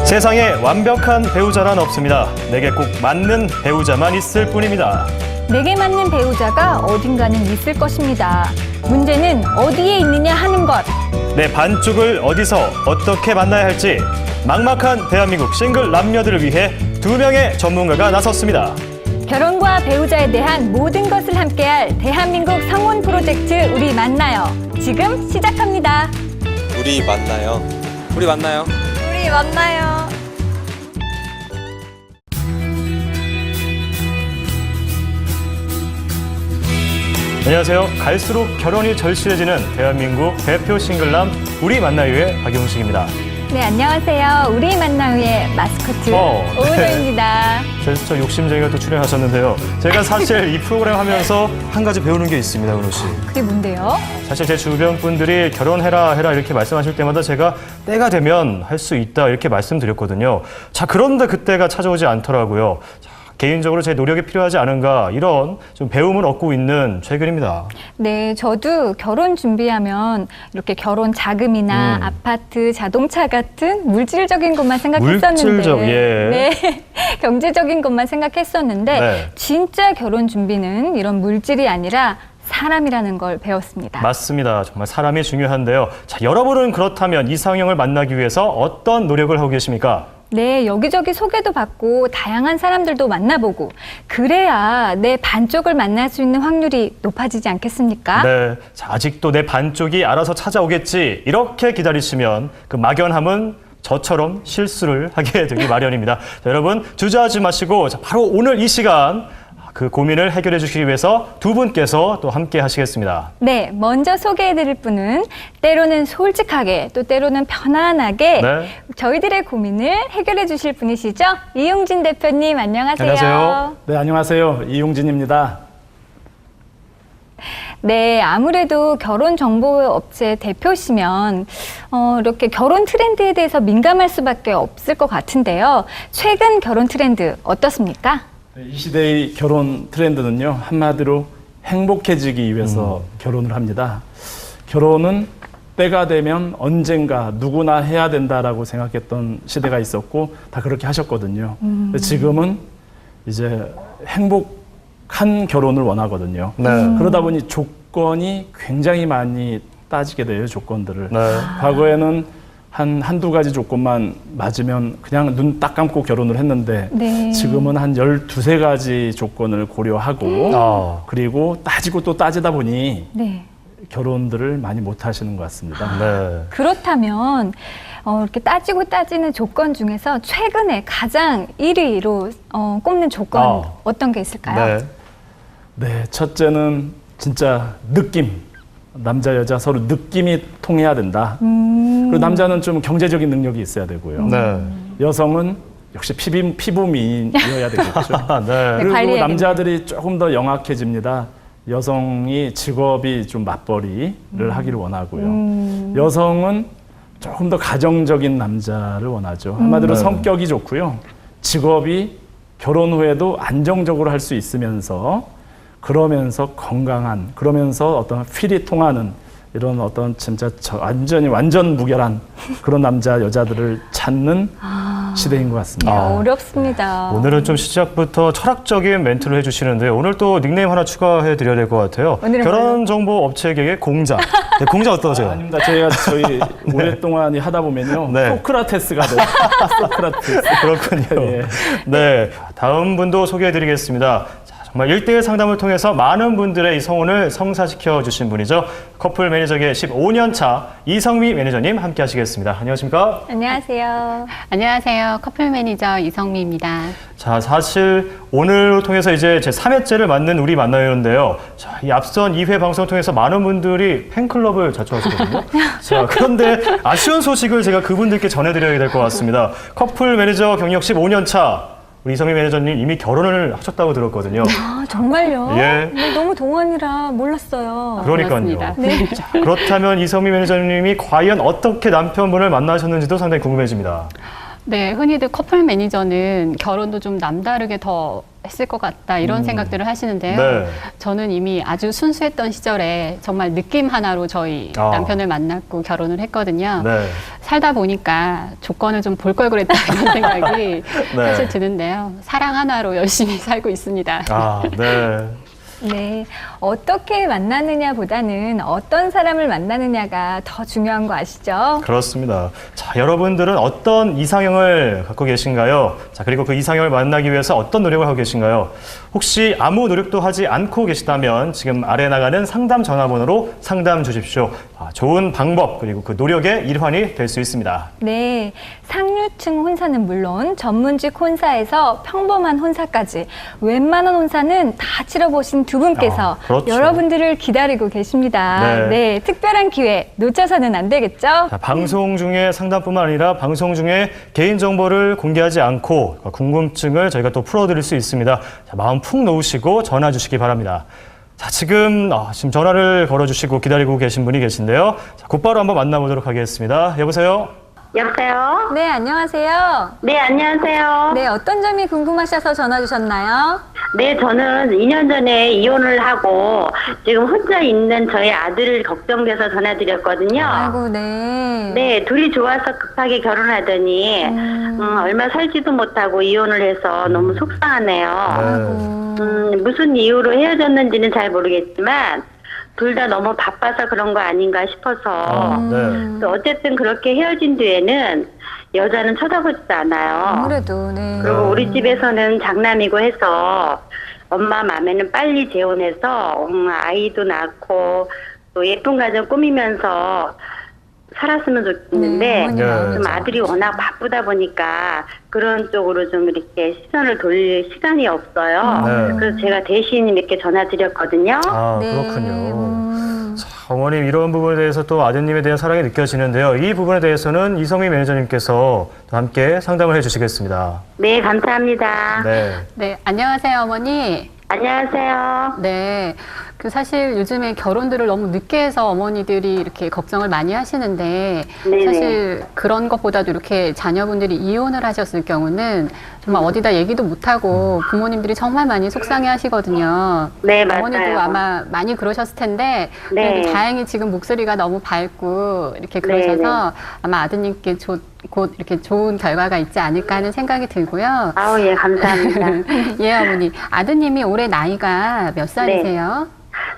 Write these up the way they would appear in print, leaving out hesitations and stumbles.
세상에 완벽한 배우자란 없습니다. 내게 꼭 맞는 배우자만 있을 뿐입니다. 내게 맞는 배우자가 어딘가는 있을 것입니다. 문제는 어디에 있느냐 하는 것. 내 반쪽을 어디서 어떻게 만나야 할지 막막한 대한민국 싱글 남녀들을 위해 2명의 전문가가 나섰습니다. 결혼과 배우자에 대한 모든 것을 함께할 대한민국 성혼 프로젝트 우리 만나요. 지금 시작합니다. 우리 만나요. 우리 만나요. 우리 만나요. 안녕하세요. 갈수록 결혼이 절실해지는 대한민국 대표 싱글남 우리 만나요의 박용식입니다. 네, 안녕하세요. 우리 만나요의 마스코트 오은호입니다. 제스처 욕심쟁이가 또 출연하셨는데요. 제가 사실 이 프로그램 하면서 한 가지 배우는 게 있습니다, 은호 씨. 그게 뭔데요? 사실 제 주변 분들이 결혼해라 이렇게 말씀하실 때마다 제가 때가 되면 할 수 있다 이렇게 말씀드렸거든요. 자, 그런데 그때가 찾아오지 않더라고요. 자, 개인적으로 제 노력이 필요하지 않은가 이런 좀 배움을 얻고 있는 최근입니다. 네, 저도 결혼 준비하면 이렇게 결혼 자금이나 아파트, 자동차 같은 물질적인 것만 생각했었는데 물질적, 예. 네, 경제적인 것만 생각했었는데 네. 진짜 결혼 준비는 이런 물질이 아니라 사람이라는 걸 배웠습니다. 맞습니다. 정말 사람이 중요한데요. 자, 여러분은 그렇다면 이상형을 만나기 위해서 어떤 노력을 하고 계십니까? 네, 여기저기 소개도 받고 다양한 사람들도 만나보고 그래야 내 반쪽을 만날 수 있는 확률이 높아지지 않겠습니까? 네, 자, 아직도 내 반쪽이 알아서 찾아오겠지 이렇게 기다리시면 그 막연함은 저처럼 실수를 하게 되기 마련입니다. 자, 여러분 주저하지 마시고 자, 바로 오늘 이 시간 그 고민을 해결해 주시기 위해서 두 분께서 또 함께 하시겠습니다. 네, 먼저 소개해드릴 분은 때로는 솔직하게 또 때로는 편안하게 네. 저희들의 고민을 해결해 주실 분이시죠? 이용진 대표님 안녕하세요. 안녕하세요. 네, 안녕하세요. 이용진입니다. 네, 아무래도 결혼정보업체 대표시면 이렇게 결혼 트렌드에 대해서 민감할 수밖에 없을 것 같은데요. 최근 결혼 트렌드 어떻습니까? 이 시대의 결혼 트렌드는요, 한마디로 행복해지기 위해서 결혼을 합니다. 결혼은 때가 되면 언젠가 누구나 해야 된다라고 생각했던 시대가 있었고 다 그렇게 하셨거든요. 근데 지금은 이제 행복한 결혼을 원하거든요. 네. 그러다 보니 조건이 굉장히 많이 따지게 돼요, 조건들을. 네. 과거에는 한두 가지 조건만 맞으면 그냥 눈 딱 감고 결혼을 했는데 네. 지금은 한 12세 가지 조건을 고려하고 그리고 따지고 또 따지다 보니 네. 결혼들을 많이 못 하시는 것 같습니다. 네. 그렇다면 이렇게 따지고 따지는 조건 중에서 최근에 가장 1위로 꼽는 조건 어떤 게 있을까요? 네. 네, 첫째는 진짜 느낌. 남자, 여자 서로 느낌이 통해야 된다. 그리고 남자는 좀 경제적인 능력이 있어야 되고요. 네. 여성은 역시 피부 미인이어야 되겠죠. 네. 그리고 관리해야 남자들이 조금 더 영악해집니다. 여성이 직업이 좀 맞벌이를 하기를 원하고요. 여성은 조금 더 가정적인 남자를 원하죠. 한마디로 네. 성격이 좋고요. 직업이 결혼 후에도 안정적으로 할 수 있으면서 그러면서 건강한, 그러면서 어떤 필이 통하는 이런 어떤 진짜 완전 무결한 그런 남자, 여자들을 찾는 시대인 것 같습니다. 어렵습니다. 오늘은 좀 시작부터 철학적인 멘트를 해주시는데 오늘 또 닉네임 하나 추가해 드려야 될 것 같아요. 결혼정보업체계의 공자. 네, 공자 어떠세요? 아닙니다. 저희 오랫동안 하다 보면요. 네. 소크라테스가 돼요. 소크라테스. 그렇군요. 예. 네, 다음 분도 소개해 드리겠습니다. 정말 1대1 상담을 통해서 많은 분들의 이 성혼을 성사시켜 주신 분이죠. 커플 매니저계 15년 차 이성미 매니저님 함께 하시겠습니다. 안녕하십니까? 안녕하세요. 안녕하세요. 커플 매니저 이성미입니다. 자, 사실 오늘을 통해서 이제 제 3회째를 맞는 우리 만나요인데요. 자, 이 앞선 2회 방송을 통해서 많은 분들이 팬클럽을 자초하시거든요. 자, 그런데 아쉬운 소식을 제가 그분들께 전해드려야 될 것 같습니다. 커플 매니저 경력 15년 차 우리 이성미 매니저님 이미 결혼을 하셨다고 들었거든요. 아, 정말요? 예. 네, 너무 동안이라 몰랐어요. 그러니까요. 고맙습니다. 네. 자, 그렇다면 이성미 매니저님이 과연 어떻게 남편분을 만나셨는지도 상당히 궁금해집니다. 네, 흔히들 커플 매니저는 결혼도 좀 남다르게 더 했을 것 같다 이런 생각들을 하시는데요. 네. 저는 이미 아주 순수했던 시절에 정말 느낌 하나로 저희 아. 남편을 만났고 결혼을 했거든요. 네. 살다 보니까 조건을 좀 볼 걸 그랬다 이런 생각이 네. 사실 드는데요. 사랑 하나로 열심히 살고 있습니다. 아, 네. 네, 어떻게 만나느냐보다는 어떤 사람을 만나느냐가 더 중요한 거 아시죠? 그렇습니다. 자, 여러분들은 어떤 이상형을 갖고 계신가요? 자, 그리고 그 이상형을 만나기 위해서 어떤 노력을 하고 계신가요? 혹시 아무 노력도 하지 않고 계시다면 지금 아래 나가는 상담 전화번호로 상담 주십시오. 아, 좋은 방법 그리고 그 노력의 일환이 될 수 있습니다. 네, 상류층 혼사는 물론 전문직 혼사에서 평범한 혼사까지 웬만한 혼사는 다 치러보신 두 분께서 아, 그렇죠. 여러분들을 기다리고 계십니다. 네. 네, 특별한 기회 놓쳐서는 안 되겠죠? 자, 방송 중에 상담뿐만 아니라 방송 중에 개인정보를 공개하지 않고 궁금증을 저희가 또 풀어드릴 수 있습니다. 자, 마음 푹 놓으시고 전화 주시기 바랍니다. 자, 지금 전화를 걸어주시고 기다리고 계신 분이 계신데요. 자, 곧바로 한번 만나보도록 하겠습니다. 여보세요? 여보세요? 네, 안녕하세요. 네, 안녕하세요. 네, 어떤 점이 궁금하셔서 전화 주셨나요? 네, 저는 2년 전에 이혼을 하고 지금 혼자 있는 저희 아들을 걱정돼서 전화드렸거든요. 아이고, 네. 네, 둘이 좋아서 급하게 결혼하더니 얼마 살지도 못하고 이혼을 해서 너무 속상하네요. 무슨 이유로 헤어졌는지는 잘 모르겠지만 둘 다 너무 바빠서 그런 거 아닌가 싶어서 아, 네. 또 어쨌든 그렇게 헤어진 뒤에는 여자는 쳐다보지도 않아요. 아무래도, 네. 그리고 우리 집에서는 장남이고 해서 엄마 맘에는 빨리 재혼해서 아이도 낳고 또 예쁜 가정 꾸미면서 살았으면 좋겠는데 어머니 네. 마음이죠. 좀 아들이 워낙 바쁘다 보니까 그런 쪽으로 좀 이렇게 시선을 돌릴 시간이 없어요. 네. 그래서 제가 대신 이렇게 전화 드렸거든요. 아, 네. 그렇군요. 자, 어머님 이런 부분에 대해서 또 아드님에 대한 사랑이 느껴지는데요. 이 부분에 대해서는 이성미 매니저님께서 또 함께 상담을 해주시겠습니다. 네, 감사합니다. 네. 네, 안녕하세요, 어머니. 안녕하세요. 네. 그 사실 요즘에 결혼들을 너무 늦게 해서 어머니들이 이렇게 걱정을 많이 하시는데 네네. 사실 그런 것보다도 이렇게 자녀분들이 이혼을 하셨을 경우는 정말 어디다 얘기도 못하고 부모님들이 정말 많이 속상해 하시거든요. 네, 맞아요. 어머니도 아마 많이 그러셨을 텐데 네. 그래도 다행히 지금 목소리가 너무 밝고 이렇게 그러셔서 네네. 아마 아드님께 곧 이렇게 좋은 결과가 있지 않을까 하는 생각이 들고요. 아우, 예, 감사합니다. 예, 어머니. 아드님이 올해 나이가 몇 살이세요?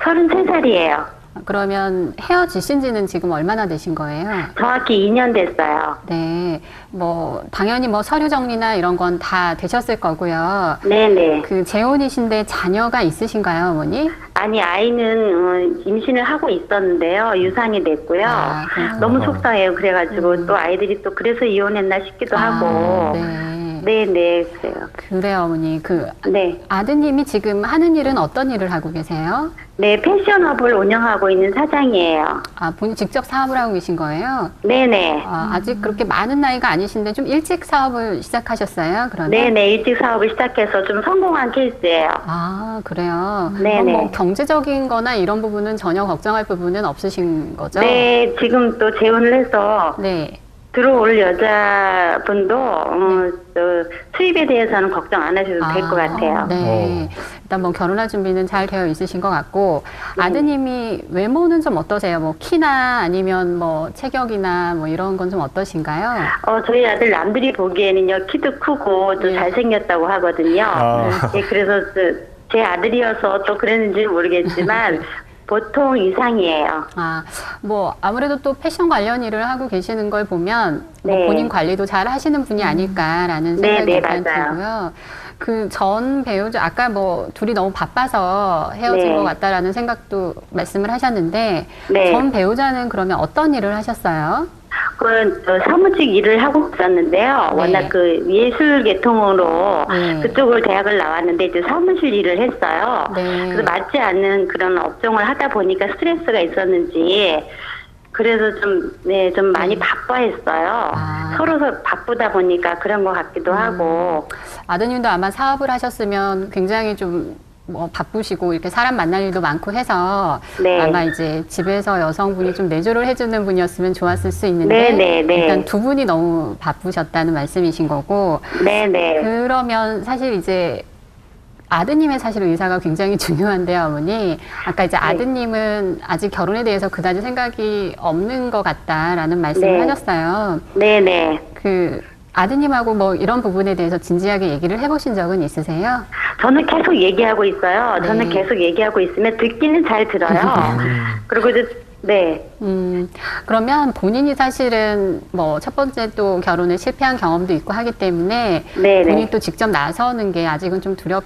33살이에요. 그러면 헤어지신 지는 지금 얼마나 되신 거예요? 정확히 2년 됐어요. 네. 뭐, 당연히 뭐 서류 정리나 이런 건 다 되셨을 거고요. 네네. 그 재혼이신데 자녀가 있으신가요, 어머니? 아니, 아이는 임신을 하고 있었는데요. 유산이 됐고요. 아, 그렇구나. 너무 속상해요. 그래가지고 또 아이들이 또 그래서 이혼했나 싶기도 하고. 네. 네네, 그래요. 그래요, 어머니. 그 네. 아드님이 지금 하는 일은 어떤 일을 하고 계세요? 네, 패션업을 운영하고 있는 사장이에요. 아, 본인 직접 사업을 하고 계신 거예요? 네네. 아, 아직 그렇게 많은 나이가 아니신데 좀 일찍 사업을 시작하셨어요? 그러면? 네네, 일찍 사업을 시작해서 좀 성공한 케이스예요. 아, 그래요? 네네. 그럼 뭐 경제적인 거나 이런 부분은 전혀 걱정할 부분은 없으신 거죠? 네, 지금 또 재혼을 해서 네. 들어올 여자분도 수입에 대해서는 걱정 안 하셔도 될 것 같아요. 네. 일단 뭐 결혼할 준비는 잘 되어 있으신 것 같고 아드님이 외모는 좀 어떠세요? 뭐 키나 아니면 뭐 체격이나 뭐 이런 건 좀 어떠신가요? 저희 아들 남들이 보기에는요, 키도 크고 또 네. 잘생겼다고 하거든요. 아. 네, 그래서 제 아들이어서 또 그랬는지는 모르겠지만 보통 이상이에요. 아, 뭐 아무래도 또 패션 관련 일을 하고 계시는 걸 보면 뭐 네. 본인 관리도 잘 하시는 분이 아닐까라는 네, 생각이 네, 약간 맞아요. 들고요. 그 전 배우자 아까 뭐 둘이 너무 바빠서 헤어진 네. 것 같다라는 생각도 말씀을 하셨는데 네. 전 배우자는 그러면 어떤 일을 하셨어요? 사무직 일을 하고 있었는데요. 네. 워낙 그 예술 계통으로 네. 그쪽을 대학을 나왔는데 이제 사무실 일을 했어요. 네. 그래서 맞지 않는 그런 업종을 하다 보니까 스트레스가 있었는지 그래서 좀 많이 바빠했어요. 아. 서로 바쁘다 보니까 그런 것 같기도 하고. 아드님도 아마 사업을 하셨으면 굉장히 좀 뭐 바쁘시고 이렇게 사람 만날 일도 많고 해서 네. 아마 이제 집에서 여성분이 좀 내조를 해주는 분이었으면 좋았을 수 있는데 네. 일단 두 분이 너무 바쁘셨다는 말씀이신 거고 네네. 그러면 사실 이제 아드님의 사실 의사가 굉장히 중요한데요, 어머니. 아까 이제 아드님은 아직 결혼에 대해서 그다지 생각이 없는 것 같다라는 말씀을 네. 하셨어요. 네네. 그 아드님하고 뭐 이런 부분에 대해서 진지하게 얘기를 해보신 적은 있으세요? 저는 계속 얘기하고 있어요. 네. 저는 계속 얘기하고 있으면 듣기는 잘 들어요. 그리고 이제 네. 그러면 본인이 사실은 뭐 첫 번째 또 결혼에 실패한 경험도 있고 하기 때문에 네네. 본인이 또 직접 나서는 게 아직은 좀 두렵을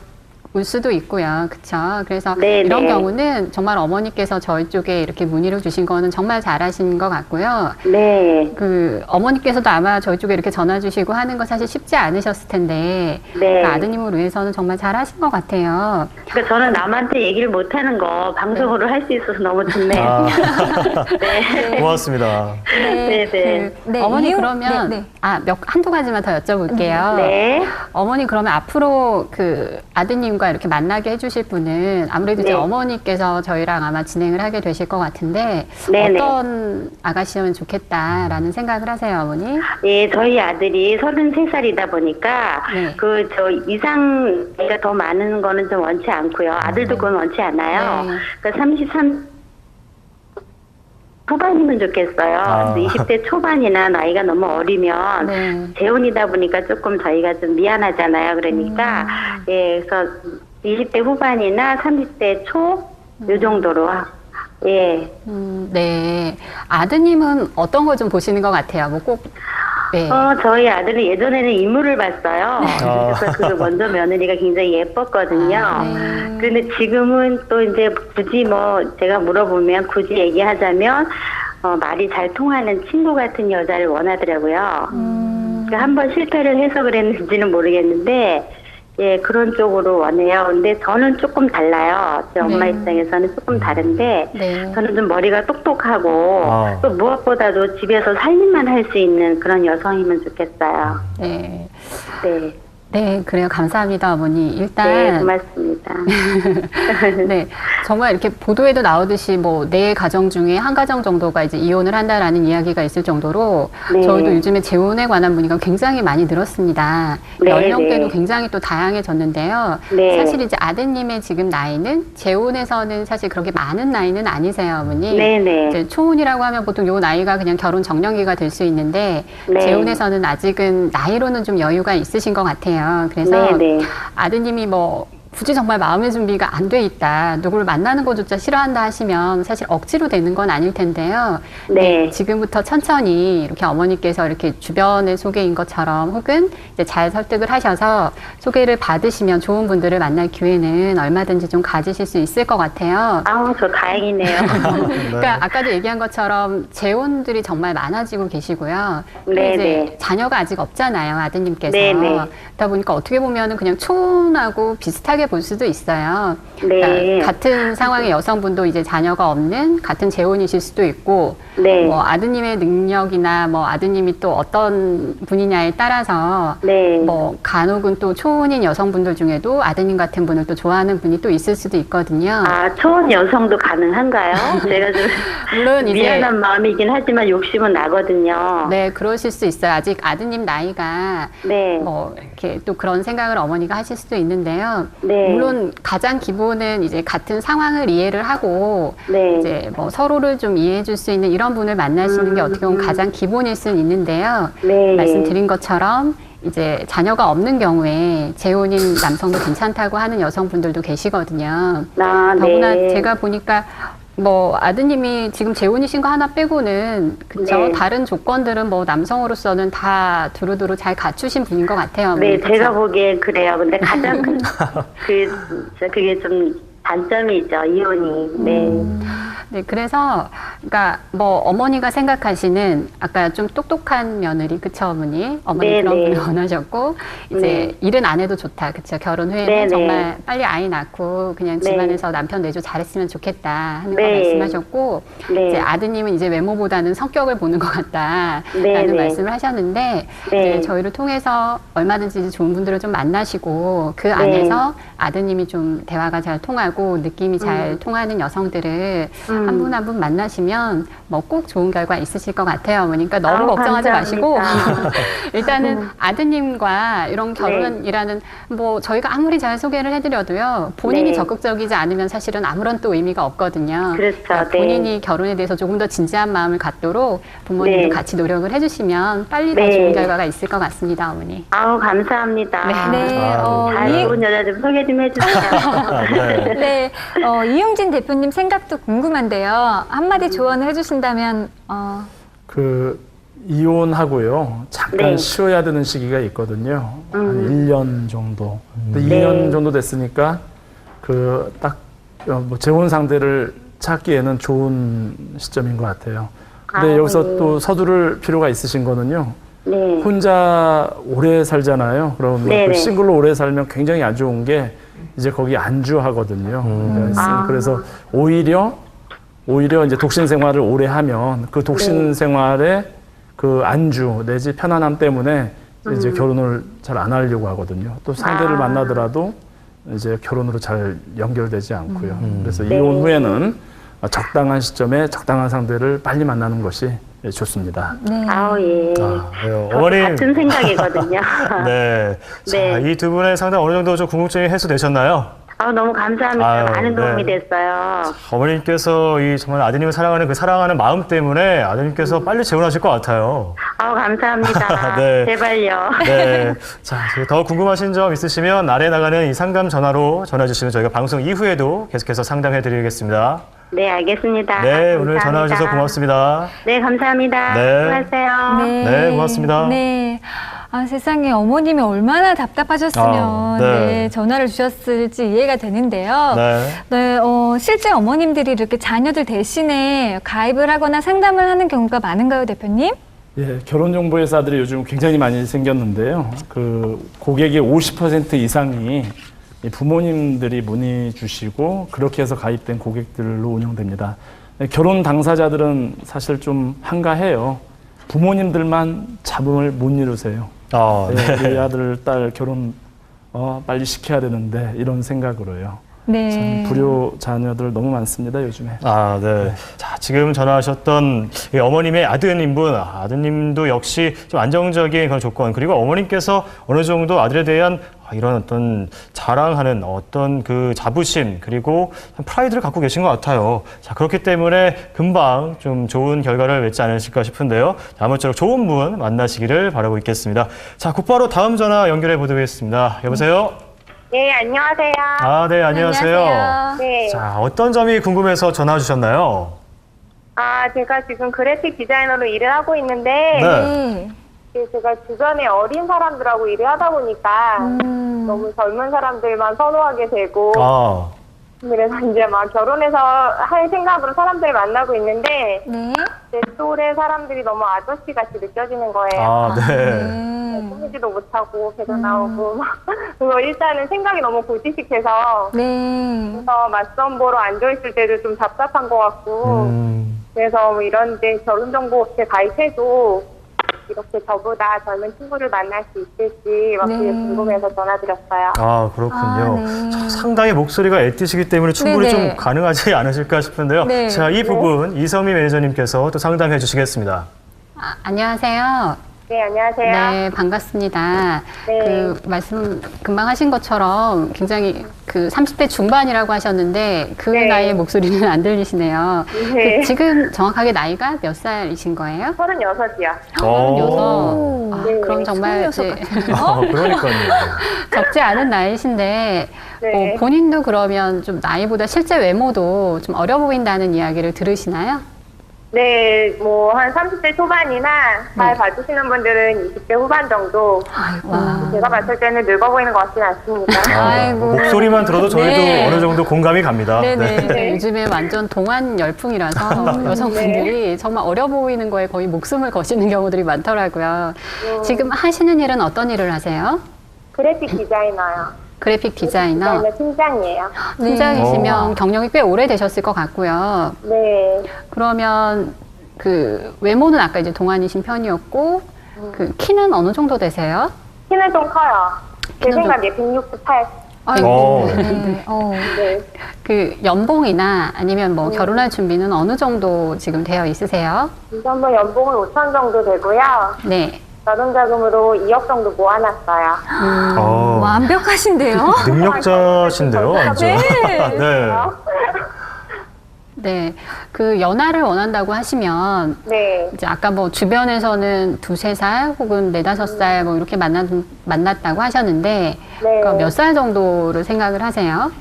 수도 있고요. 그쵸? 그래서 네네. 이런 경우는 정말 어머니께서 저희 쪽에 이렇게 문의를 주신 거는 정말 잘하신 것 같고요. 네. 그 어머니께서도 아마 저희 쪽에 이렇게 전화 주시고 하는 거 사실 쉽지 않으셨을 텐데 네. 그 아드님을 위해서는 정말 잘하신 것 같아요. 그러니까 저는 남한테 얘기를 못하는 거 방송으로 할 수 있어서 너무 좋네요. 아, 네. 고맙습니다. 네네. 그 네, 어머니 이유- 그러면 네, 네. 한두 가지만 더 여쭤볼게요. 네. 어머니 그러면 앞으로 그 아드님과 이렇게 만나게 해주실 분은 아무래도 이제 네. 어머니께서 저희랑 아마 진행을 하게 되실 것 같은데 네네. 어떤 아가씨면 좋겠다라는 생각을 하세요, 어머니? 예, 저희 아들이 33살이다 보니까 네. 그 저 이상 나이가 더 많은 거는 좀 원치 않고요. 아들도 그건 원치 않아요. 네. 그러니까 33 후반이면 좋겠어요. 아. 20대 초반이나 나이가 너무 어리면 네. 재혼이다 보니까 조금 저희가 좀 미안하잖아요. 그러니까 예, 그래서 20대 후반이나 30대 초 요 정도로 예. 네. 아드님은 어떤 걸 좀 보시는 것 같아요? 뭐 꼭 네. 저희 아들은 예전에는 인물을 봤어요. 그래서 그 먼저 며느리가 굉장히 예뻤거든요. 네. 그런데 지금은 또 이제 굳이 뭐 제가 물어보면 굳이 얘기하자면 말이 잘 통하는 친구 같은 여자를 원하더라고요. 그러니까 한번 실패를 해서 그랬는지는 모르겠는데 예, 그런 쪽으로 원해요. 근데 저는 조금 달라요. 제 엄마 네. 입장에서는 조금 다른데 네. 저는 좀 머리가 똑똑하고 아. 또 무엇보다도 집에서 살림만 할 수 있는 그런 여성이면 좋겠어요. 네. 네. 네, 그래요. 감사합니다, 어머니. 네, 일단 고맙습니다. 네, 정말 이렇게 보도에도 나오듯이 뭐 네 가정 중에 한 가정 정도가 이제 이혼을 한다라는 이야기가 있을 정도로 네. 저희도 요즘에 재혼에 관한 문의가 굉장히 많이 늘었습니다. 네, 연령대도 네. 굉장히 또 다양해졌는데요. 네. 사실 이제 아드님의 지금 나이는 재혼에서는 사실 그렇게 많은 나이는 아니세요, 어머니. 네네. 이제 초혼이라고 하면 보통 요 나이가 그냥 결혼 정년기가 될 수 있는데 네. 재혼에서는 아직은 나이로는 좀 여유가 있으신 것 같아요. 그래서 네네. 아드님이 뭐 굳이 정말 마음의 준비가 안 돼 있다, 누구를 만나는 것조차 싫어한다 하시면 사실 억지로 되는 건 아닐 텐데요. 네. 지금부터 천천히 이렇게 어머니께서 이렇게 주변의 소개인 것처럼 혹은 이제 잘 설득을 하셔서 소개를 받으시면 좋은 분들을 만날 기회는 얼마든지 좀 가지실 수 있을 것 같아요. 아우, 저 다행이네요. 그러니까 아까도 얘기한 것처럼 재혼들이 정말 많아지고 계시고요. 네, 이제 네. 자녀가 아직 없잖아요, 아드님께서. 네, 네. 그러다 보니까 어떻게 보면은 그냥 초혼하고 비슷하게 볼 수도 있어요. 네. 그러니까 같은 상황의 여성분도 이제 자녀가 없는 같은 재혼이실 수도 있고, 네. 뭐 아드님의 능력이나 뭐 아드님이 또 어떤 분이냐에 따라서 네. 뭐 간혹은 또 초혼인 여성분들 중에도 아드님 같은 분을 또 좋아하는 분이 또 있을 수도 있거든요. 아, 초혼 여성도 가능한가요? 제가 좀 물론 이제 미안한 마음이긴 하지만 욕심은 나거든요. 네, 그러실 수 있어요. 아직 아드님 나이가 네. 뭐 이렇게 또 그런 생각을 어머니가 하실 수도 있는데요. 네. 물론 가장 기본은 이제 같은 상황을 이해를 하고 네. 이제 뭐 서로를 좀 이해해 줄 수 있는 이런 분을 만나시는 게 어떻게 보면 가장 기본일 수는 있는데요. 네. 말씀드린 것처럼 이제 자녀가 없는 경우에 재혼인 남성도 괜찮다고 하는 여성분들도 계시거든요. 아, 더구나 네. 제가 보니까 뭐 아드님이 지금 재혼이신 거 하나 빼고는 그죠? 네. 다른 조건들은 뭐 남성으로서는 다 두루두루 잘 갖추신 분인 것 같아요. 네, 그쵸? 제가 보기엔 그래요. 근데 가장 그게 좀 단점이죠, 이혼이. 네. 네, 그래서 그러니까 뭐 어머니가 생각하시는 아까 좀 똑똑한 며느리, 그쵸 어머니? 어머니 네, 그런 네. 분을 원하셨고 이제 네. 일은 안 해도 좋다, 그쵸? 결혼 후에는 네, 네. 정말 빨리 아이 낳고 그냥 네. 집안에서 남편 내조 잘했으면 좋겠다 하는 거 네. 말씀하셨고 네. 이제 아드님은 이제 외모보다는 성격을 보는 것 같다라는 네, 네. 말씀을 하셨는데 네. 이제 저희를 통해서 얼마든지 이제 좋은 분들을 좀 만나시고 그 안에서 아드님이 좀 대화가 잘 통하고 느낌이 잘 통하는 여성들을 한 분 한 분 만나시면 뭐 꼭 좋은 결과 있으실 것 같아요, 어머니. 그러니까 너무 아우, 걱정하지 마시고 감사합니다. 일단은 아드님과 이런 결혼이라는 뭐 저희가 아무리 잘 소개를 해드려도요 본인이 네. 적극적이지 않으면 사실은 아무런 또 의미가 없거든요. 그렇죠. 그러니까 네. 본인이 결혼에 대해서 조금 더 진지한 마음을 갖도록 부모님도 네. 같이 노력을 해주시면 빨리 더 네. 좋은 결과가 있을 것 같습니다, 어머니. 아우, 감사합니다. 네, 잘 좋은 여자 좀 소개 좀 해주세요. 네. 네, 이용진 대표님 생각도 궁금한데요. 한마디 조언을 해주신다면, 그 이혼하고요. 잠깐 네. 쉬어야 되는 시기가 있거든요. 한 1년 정도. 근데 네. 2년 정도 됐으니까 그 딱 뭐 재혼 상대를 찾기에는 좋은 시점인 것 같아요. 근데 아, 여기서 네. 또 서두를 필요가 있으신 거는요. 네. 혼자 오래 살잖아요. 그럼 네, 그 네. 싱글로 오래 살면 굉장히 안 좋은 게 이제 거기 안주하거든요. 아. 그래서 오히려 이제 독신 생활을 오래 하면 그 독신 네. 생활의 그 안주 내지 편안함 때문에 이제 결혼을 잘 안 하려고 하거든요. 또 상대를 아. 만나더라도 이제 결혼으로 잘 연결되지 않고요. 그래서 네. 이혼 후에는 적당한 시점에 적당한 상대를 빨리 만나는 것이 좋습니다. 네. 아우, 예. 네, 저도 어머님. 같은 생각이거든요. 네. 자, 네. 이 두 분의 상담 어느 정도 좀 궁금증이 해소되셨나요? 아우, 너무 감사합니다. 아유, 많은 도움이 네. 됐어요. 어머님께서 이 정말 아드님을 사랑하는 그 사랑하는 마음 때문에 아드님께서 빨리 재혼하실 것 같아요. 아우, 감사합니다. 네. 제발요. 네. 자, 더 궁금하신 점 있으시면 아래 나가는 이 상담 전화로 전화 주시면 저희가 방송 이후에도 계속해서 상담해 드리겠습니다. 네, 알겠습니다. 네, 오늘 감사합니다. 전화 주셔서 고맙습니다. 네, 감사합니다. 네. 수고하세요. 네, 고맙습니다. 네. 아, 세상에 어머님이 얼마나 답답하셨으면 아, 네. 네, 전화를 주셨을지 이해가 되는데요. 네. 네, 실제 어머님들이 이렇게 자녀들 대신에 가입을 하거나 상담을 하는 경우가 많은가요, 대표님? 예, 결혼정보회사들이 요즘 굉장히 많이 생겼는데요. 그 고객의 50% 이상이 이 부모님들이 문의 주시고 그렇게 해서 가입된 고객들로 운영됩니다. 결혼 당사자들은 사실 좀 한가해요. 부모님들만 잡음을 못 이루세요. 네. 우리 아들, 딸 결혼 빨리 시켜야 되는데 이런 생각으로요. 네. 참 불효 자녀들 너무 많습니다, 요즘에. 아, 네. 자, 지금 전화하셨던 이 어머님의 아드님분, 아드님도 역시 좀 안정적인 그런 조건, 그리고 어머님께서 어느 정도 아들에 대한 이런 어떤 자랑하는 어떤 그 자부심, 그리고 프라이드를 갖고 계신 것 같아요. 자, 그렇기 때문에 금방 좀 좋은 결과를 맺지 않으실까 싶은데요. 자, 아무쪼록 좋은 분 만나시기를 바라고 있겠습니다. 자, 곧바로 다음 전화 연결해 보도록 여보세요? 네, 안녕하세요. 아, 네, 안녕하세요. 안녕하세요. 네. 자, 어떤 점이 궁금해서 전화 주셨나요? 제가 지금 그래픽 디자이너로 일을 하고 있는데, 네. 제가 주변에 어린 사람들하고 일을 하다 보니까 너무 젊은 사람들만 선호하게 되고, 아, 그래서 이제 막 결혼해서 할 생각으로 사람들을 만나고 있는데, 네. 내 또래 사람들이 너무 아저씨같이 느껴지는 거예요. 아, 네. 꾸미지도 못하고, 배도 나오고, 막. 그거 일단은 생각이 너무 고지식해서, 네. 그래서 맞선 보러 앉아있을 때도 좀 답답한 것 같고, 그래서 뭐 이런데 결혼정보업체 가입해도 이렇게 저보다 젊은 친구를 만날 수 있을지 막 그게 네. 궁금해서 전화드렸어요. 아, 그렇군요. 아, 네. 자, 상당히 목소리가 애띠시기 때문에 충분히 네네. 좀 가능하지 않으실까 싶은데요. 네. 자, 이 부분 이성미 매니저님께서 또 상담해 주시겠습니다. 안녕하세요. 네, 안녕하세요. 네, 반갑습니다. 네. 그 말씀 금방 하신 것처럼 굉장히 그 30대 중반이라고 하셨는데 그 네. 나이의 목소리는 안 들리시네요. 네. 그 지금 정확하게 나이가 몇 살이신 거예요? 36이요. 36. 아, 네. 그럼 정말 26 이제 그러니까요. 적지 않은 나이신데 네. 본인도 그러면 좀 나이보다 실제 외모도 좀 어려 보인다는 이야기를 들으시나요? 네, 뭐 한 30대 초반이나 잘 봐주시는 분들은 20대 후반 정도. 제가 봤을 때는 늙어 보이는 것 같지는 않습니다. 아이고. 목소리만 들어도 저희도 네. 어느 정도 공감이 갑니다. 네네. 네, 요즘에 완전 동안 열풍이라서 여성분들이 정말 어려 보이는 거에 거의 목숨을 거시는 경우들이 많더라고요. 지금 하시는 일은 어떤 일을 하세요? 그래픽 디자이너요. 그래픽 디자이너. 디자이너 팀장이에요. 팀장이시면 경력이 꽤 오래 되셨을 것 같고요. 네. 그러면 그 외모는 아까 이제 동안이신 편이었고 그 키는 어느 정도 되세요? 키는 좀 커요. 제 키는 좀- 생각에 168. 어. 네. 네. 그 연봉이나 아니면 뭐 결혼할 준비는 어느 정도 지금 되어 있으세요? 우선 뭐 연봉은 5천 정도 되고요. 네. 결혼자금으로 2억 정도 모아놨어요. 어. 완벽하신데요? 능력자신데요, 완전. 네. 네. 네. 그 연하를 원한다고 하시면 네. 이제 아까 뭐 주변에서는 2-3살 혹은 4-5살 뭐 이렇게 만났다고 하셨는데 네. 몇 살 정도를 생각을 하세요?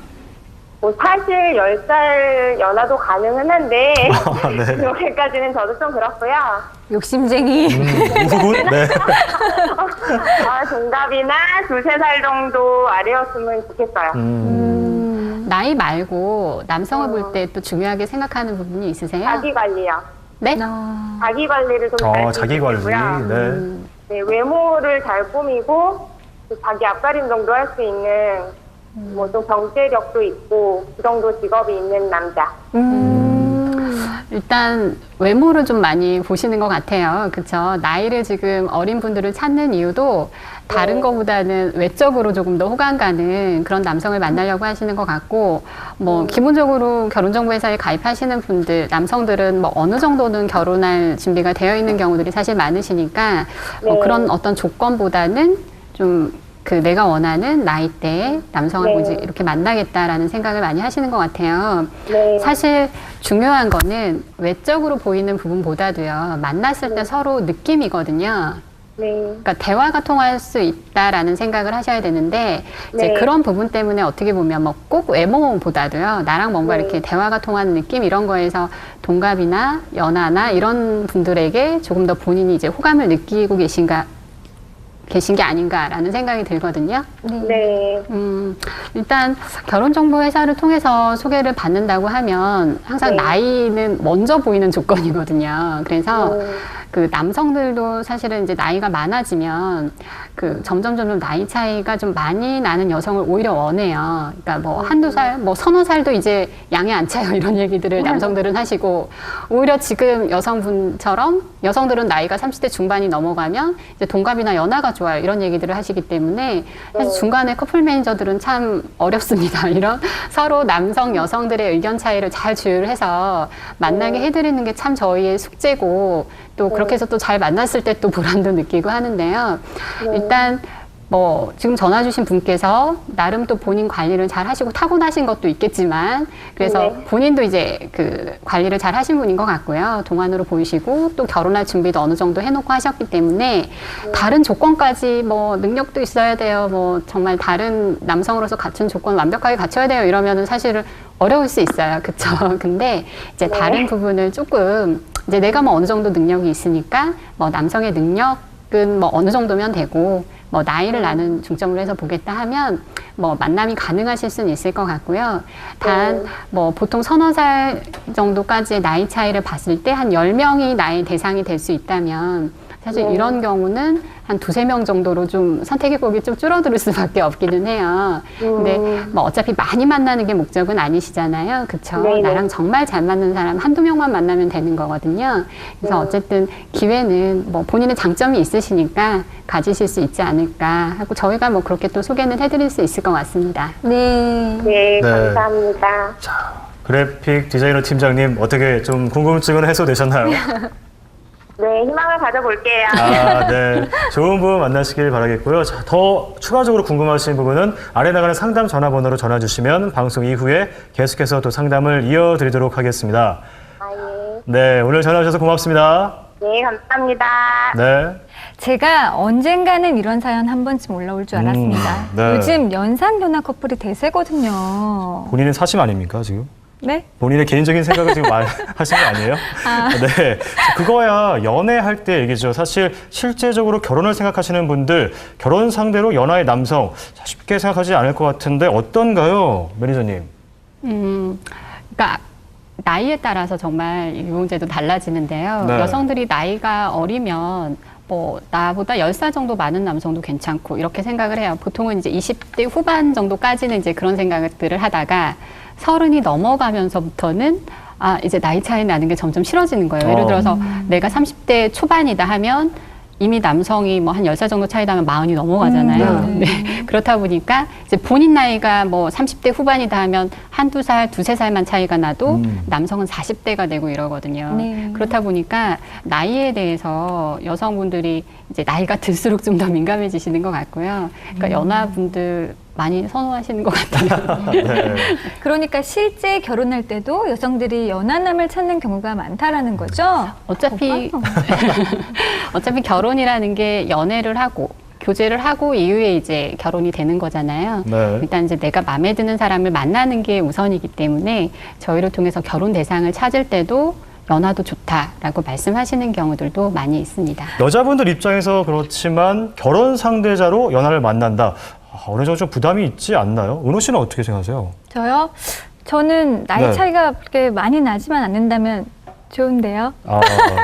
뭐 사실 10살 연하도 가능은 한데 네. 그렇게까지는 저도 좀 그렇고요. 욕심쟁이. 우후군? 네. 동갑이나 2-3살 정도 아래였으면 좋겠어요. 나이 말고 남성을 볼 때 또 중요하게 생각하는 부분이 있으세요? 자기 관리요. 네? 자기 관리를 좀 잘 자기 관리. 해주시고요. 네. 네, 외모를 잘 꾸미고 또 자기 앞가림 정도 할 수 있는 뭐 좀 경제력도 있고 그 정도 직업이 있는 남자. 일단 외모를 좀 많이 보시는 것 같아요. 그렇죠? 나이를 지금 어린 분들을 찾는 이유도 다른 것보다는 외적으로 조금 더 호감 가는 그런 남성을 만나려고 하시는 것 같고 뭐 기본적으로 결혼정보회사에 가입하시는 분들 남성들은 뭐 어느 정도는 결혼할 준비가 되어 있는 경우들이 사실 많으시니까 뭐 네. 그런 어떤 조건보다는 좀 그 내가 원하는 나이대에 남성을 네. 이제 이렇게 만나겠다라는 생각을 많이 하시는 것 같아요. 네. 사실 중요한 거는 외적으로 보이는 부분보다도요, 만났을 때 서로 느낌이거든요. 네. 그러니까 대화가 통할 수 있다라는 생각을 하셔야 되는데, 이제 네. 그런 부분 때문에 어떻게 보면 뭐 꼭 외모보다도요, 나랑 뭔가 네. 이렇게 대화가 통하는 느낌 이런 거에서 동갑이나 연하나 이런 분들에게 조금 더 본인이 이제 호감을 느끼고 계신 게 아닌가라는 생각이 들거든요. 네. 일단 결혼정보회사를 통해서 소개를 받는다고 하면 항상 네. 나이는 먼저 보이는 조건이거든요. 그래서 네. 그 남성들도 사실은 이제 나이가 많아지면 그 점점 나이 차이가 좀 많이 나는 여성을 오히려 원해요. 그러니까 뭐 한두 살, 뭐 서너 살도 이제 양에 안 차요. 이런 얘기들을 남성들은 하시고 오히려 지금 여성들은 나이가 30대 중반이 넘어가면 이제 동갑이나 연하가 좋아요. 이런 얘기들을 하시기 때문에 사실 중간에 커플 매니저들은 참 어렵습니다. 이런 서로 남성, 여성들의 의견 차이를 잘 조율해서 만나게 해드리는 게 참 저희의 숙제고 또 그렇게 해서 또 잘 만났을 때 또 보람도 느끼고 하는데요. 일단 뭐 지금 전화 주신 분께서 나름 또 본인 관리를 잘 하시고 타고나신 것도 있겠지만 그래서 네. 본인도 이제 그 관리를 잘 하신 분인 것 같고요. 동안으로 보이시고 또 결혼할 준비도 어느 정도 해놓고 하셨기 때문에 다른 조건까지 뭐 능력도 있어야 돼요. 뭐 정말 다른 남성으로서 갖춘 조건 완벽하게 갖춰야 돼요. 이러면은 사실은 어려울 수 있어요. 그쵸? 근데 이제 다른 부분을 조금 이제 내가 뭐 어느 정도 능력이 있으니까 뭐 남성의 능력은 뭐 어느 정도면 되고 뭐 나이를 나는 중점으로 해서 보겠다 하면 뭐 만남이 가능하실 수는 있을 것 같고요. 단 뭐 보통 서너 살 정도까지의 나이 차이를 봤을 때 한 10명이 나의 대상이 될 수 있다면 사실 이런 경우는 한 2-3명 정도로 좀 선택의 폭이 좀 줄어들 수밖에 없기는 해요. 근데 뭐 어차피 많이 만나는 게 목적은 아니시잖아요. 그쵸? 네네. 나랑 정말 잘 맞는 사람 한두 명만 만나면 되는 거거든요. 그래서 어쨌든 기회는 뭐 본인의 장점이 있으시니까 가지실 수 있지 않을까 하고 저희가 뭐 그렇게 또 소개는 해드릴 수 있을 것 같습니다. 네. 네, 네. 감사합니다. 그래픽 디자이너 팀장님, 어떻게 좀 궁금증은 해소되셨나요? 네, 희망을 가져볼게요. 네. 좋은 분 만나시길 바라겠고요. 자, 더 추가적으로 궁금하신 부분은 아래 나가는 상담 전화번호로 전화 주시면 방송 이후에 계속해서 또 상담을 이어드리도록 하겠습니다. 예. 네, 오늘 전화 주셔서 고맙습니다. 네, 감사합니다. 네. 제가 언젠가는 이런 사연 한 번쯤 올라올 줄 알았습니다. 네. 요즘 연상연하 커플이 대세거든요. 본인은 사심 아닙니까, 지금? 네? 본인의 개인적인 생각을 지금 하신 거 아니에요? 네. 그거야 연애할 때 얘기죠. 사실 실제적으로 결혼을 생각하시는 분들, 결혼 상대로 연하의 남성 쉽게 생각하지 않을 것 같은데 어떤가요, 매니저님? 그러니까 나이에 따라서 정말 유형제도 달라지는데요. 네. 여성들이 나이가 어리면 뭐 나보다 10살 정도 많은 남성도 괜찮고 이렇게 생각을 해요. 보통은 이제 20대 후반 정도까지는 이제 그런 생각들을 하다가 30이 넘어가면서부터는 이제 나이 차이 나는 게 점점 싫어지는 거예요. 예를 들어서 내가 30대 초반이다 하면 이미 남성이 뭐 한 10살 정도 차이 나면 40이 넘어가잖아요. 네. 그렇다 보니까 이제 본인 나이가 뭐 30대 후반이다 하면 한두 살, 두세 살만 차이가 나도 남성은 40대가 되고 이러거든요. 네. 그렇다 보니까 나이에 대해서 여성분들이 이제 나이가 들수록 좀 더 민감해지시는 것 같고요. 그러니까 연하분들 많이 선호하시는 것 같아요. 네. 그러니까 실제 결혼할 때도 여성들이 연하남을 찾는 경우가 많다라는 거죠? 어차피 결혼이라는 게 연애를 하고 교제를 하고 이후에 이제 결혼이 되는 거잖아요. 네. 일단 이제 내가 마음에 드는 사람을 만나는 게 우선이기 때문에 저희를 통해서 결혼 대상을 찾을 때도 연하도 좋다라고 말씀하시는 경우들도 많이 있습니다. 여자분들 입장에서 그렇지만 결혼 상대자로 연하를 만난다. 어느 정도 좀 부담이 있지 않나요? 은호 씨는 어떻게 생각하세요? 저요? 저는 나이 네. 차이가 그렇게 많이 나지만 않는다면 좋은데요?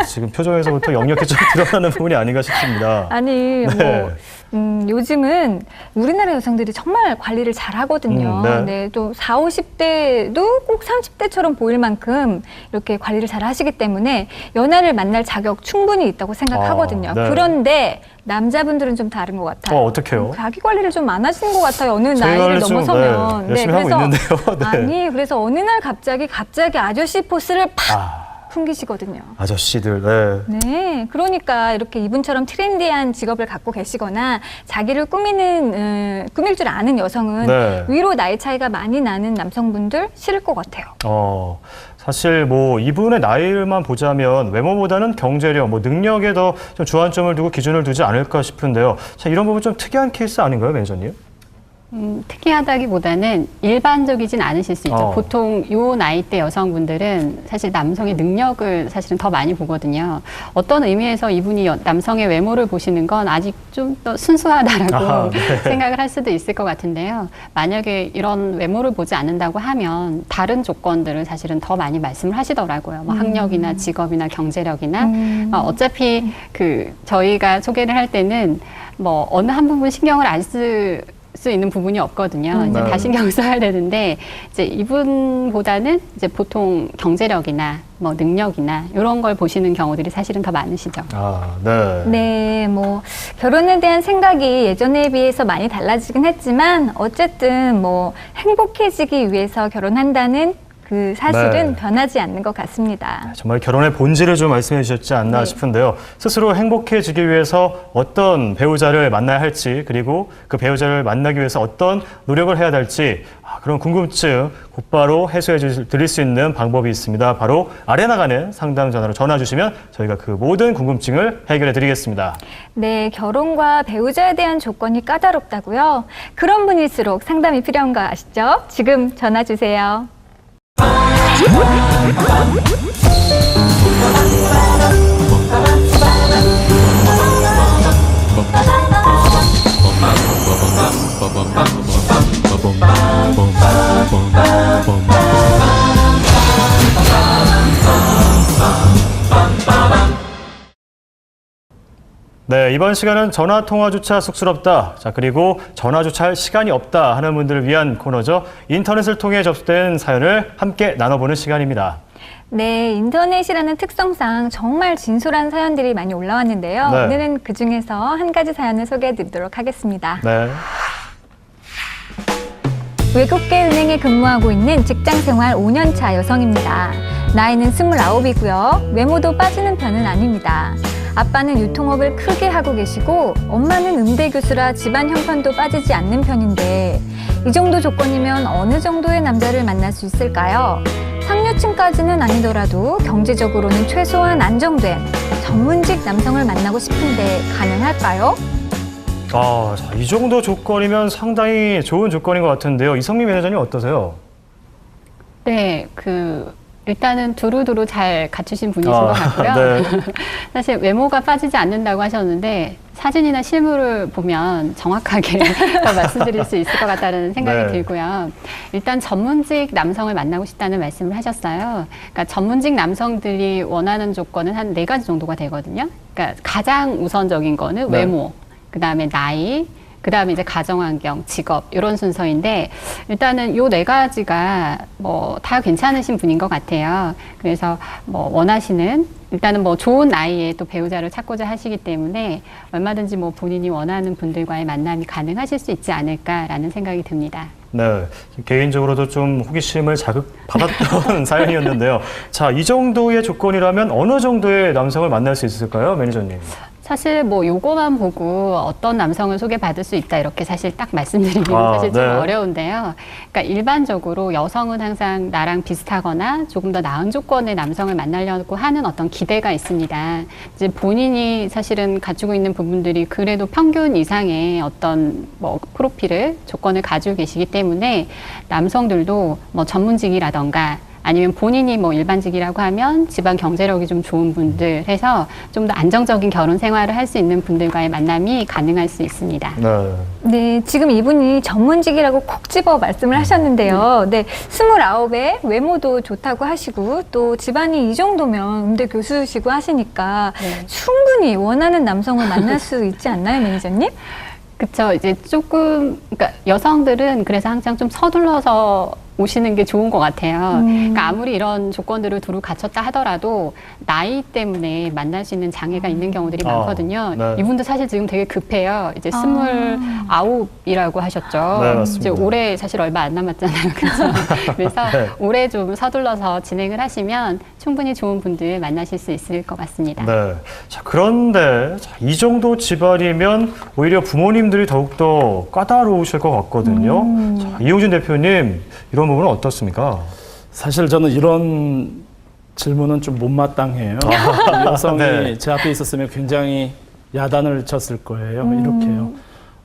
지금 표정에서부터 역력히 좀 드러나는 부분이 아닌가 싶습니다. 아니, 네. 요즘은 우리나라 여성들이 정말 관리를 잘 하거든요. 네. 네, 또 40, 50대도 꼭 30대처럼 보일 만큼 이렇게 관리를 잘 하시기 때문에 연하를 만날 자격 충분히 있다고 생각하거든요. 네. 그런데 남자분들은 좀 다른 것 같아요. 어떡해요? 자기 관리를 좀 안 하시는 것 같아요. 어느 저희 나이를 관리 좀, 넘어서면. 네, 열심히 하고 있는데요. 네. 아니, 그래서 어느 날 갑자기 아저씨 포스를 팍 풍기시거든요. 아저씨들, 네. 네, 그러니까 이렇게 이분처럼 트렌디한 직업을 갖고 계시거나 자기를 꾸밀 줄 아는 여성은 네. 위로 나이 차이가 많이 나는 남성분들 싫을 것 같아요. 사실 뭐 이분의 나이만 보자면 외모보다는 경제력, 뭐 능력에 더 좀 주안점을 두고 기준을 두지 않을까 싶은데요. 자, 이런 부분 좀 특이한 케이스 아닌가요, 매니저님? 특이하다기보다는 일반적이진 않으실 수 있죠. 어. 보통 요 나이대 여성분들은 사실 남성의 능력을 사실은 더 많이 보거든요. 어떤 의미에서 이분이 남성의 외모를 보시는 건 아직 좀 더 순수하다라고 네. 생각을 할 수도 있을 것 같은데요. 만약에 이런 외모를 보지 않는다고 하면 다른 조건들을 사실은 더 많이 말씀을 하시더라고요. 뭐 학력이나 직업이나 경제력이나 어차피 저희가 소개를 할 때는 뭐 어느 한 부분 신경을 안 수 있는 부분이 없거든요. 이제 네. 다 신경을 써야 되는데 이제 이분보다는 이제 보통 경제력이나 뭐 능력이나 이런 걸 보시는 경우들이 사실은 더 많으시죠. 네. 네, 뭐 결혼에 대한 생각이 예전에 비해서 많이 달라지긴 했지만 어쨌든 뭐 행복해지기 위해서 결혼한다는 그 사실은 네. 변하지 않는 것 같습니다. 정말 결혼의 본질을 좀 말씀해 주셨지 않나 네. 싶은데요. 스스로 행복해지기 위해서 어떤 배우자를 만나야 할지, 그리고 그 배우자를 만나기 위해서 어떤 노력을 해야 될지, 그런 궁금증 곧바로 해소해 드릴 수 있는 방법이 있습니다. 바로 아래 나가는 상담 전화로 전화 주시면 저희가 그 모든 궁금증을 해결해 드리겠습니다. 네, 결혼과 배우자에 대한 조건이 까다롭다고요? 그런 분일수록 상담이 필요한 거 아시죠? 지금 전화 주세요. 네, 이번 시간은 전화통화조차 쑥스럽다. 자, 그리고 전화조차 할 시간이 없다 하는 분들을 위한 코너죠. 인터넷을 통해 접수된 사연을 함께 나눠보는 시간입니다. 네, 인터넷이라는 특성상 정말 진솔한 사연들이 많이 올라왔는데요. 네. 오늘은 그중에서 한 가지 사연을 소개해 드리도록 하겠습니다. 네. 외국계 은행에 근무하고 있는 직장생활 5년차 여성입니다. 나이는 29이고요. 외모도 빠지는 편은 아닙니다. 아빠는 유통업을 크게 하고 계시고 엄마는 음대 교수라 집안 형편도 빠지지 않는 편인데 이 정도 조건이면 어느 정도의 남자를 만날 수 있을까요? 상류층까지는 아니더라도 경제적으로는 최소한 안정된 전문직 남성을 만나고 싶은데 가능할까요? 자, 이 정도 조건이면 상당히 좋은 조건인 것 같은데요. 이성미 매니저님 어떠세요? 네, 일단은 두루두루 잘 갖추신 분이신 것 같고요. 네. 사실 외모가 빠지지 않는다고 하셨는데 사진이나 실물을 보면 정확하게 더 말씀드릴 수 있을 것 같다는 생각이 네. 들고요. 일단 전문직 남성을 만나고 싶다는 말씀을 하셨어요. 그러니까 전문직 남성들이 원하는 조건은 한 4가지 정도가 되거든요. 그러니까 가장 우선적인 거는 네. 외모, 그다음에 나이, 그다음에 이제 가정환경, 직업 이런 순서인데 일단은 요 4가지가 뭐 다 괜찮으신 분인 것 같아요. 그래서 뭐 원하시는 일단은 뭐 좋은 나이에 또 배우자를 찾고자 하시기 때문에 얼마든지 뭐 본인이 원하는 분들과의 만남이 가능하실 수 있지 않을까라는 생각이 듭니다. 네, 개인적으로도 좀 호기심을 자극받았던 사연이었는데요. 자, 이 정도의 조건이라면 어느 정도의 남성을 만날 수 있을까요, 매니저님? 사실 뭐 요거만 보고 어떤 남성을 소개받을 수 있다 이렇게 사실 딱 말씀드리기는 사실 좀 네. 어려운데요. 그러니까 일반적으로 여성은 항상 나랑 비슷하거나 조금 더 나은 조건의 남성을 만나려고 하는 어떤 기대가 있습니다. 이제 본인이 사실은 갖추고 있는 부분들이 그래도 평균 이상의 어떤 뭐 프로필을 조건을 가지고 계시기 때문에 남성들도 뭐 전문직이라던가 아니면 본인이 뭐 일반직이라고 하면 집안 경제력이 좀 좋은 분들 해서 좀 더 안정적인 결혼 생활을 할 수 있는 분들과의 만남이 가능할 수 있습니다. 네. 네, 지금 이분이 전문직이라고 콕 집어 말씀을 하셨는데요. 네, 29에 외모도 좋다고 하시고 또 집안이 이 정도면 음대 교수시고 하시니까 네. 충분히 원하는 남성을 만날 수 있지 않나요, 매니저님? 그쵸. 이제 조금, 그러니까 여성들은 그래서 항상 좀 서둘러서 오시는 게 좋은 것 같아요. 그러니까 아무리 이런 조건들을 두루 갖췄다 하더라도 나이 때문에 만날 수 있는 장애가 있는 경우들이 많거든요. 네. 이분도 사실 지금 되게 급해요. 이제 29이라고 하셨죠. 네, 맞습니다. 이제 올해 사실 얼마 안 남았잖아요. 그래서, 그래서 네. 올해 좀 서둘러서 진행을 하시면 충분히 좋은 분들 만나실 수 있을 것 같습니다. 네. 자, 그런데 자, 이 정도 집안이면 오히려 부모님들이 더욱더 까다로우실 것 같거든요. 자, 이용준 대표님, 이런 부분은 어떻습니까? 사실 저는 이런 질문은 좀 못마땅해요. 여성이 네. 제 앞에 있었으면 굉장히 야단을 쳤을 거예요. 이렇게요.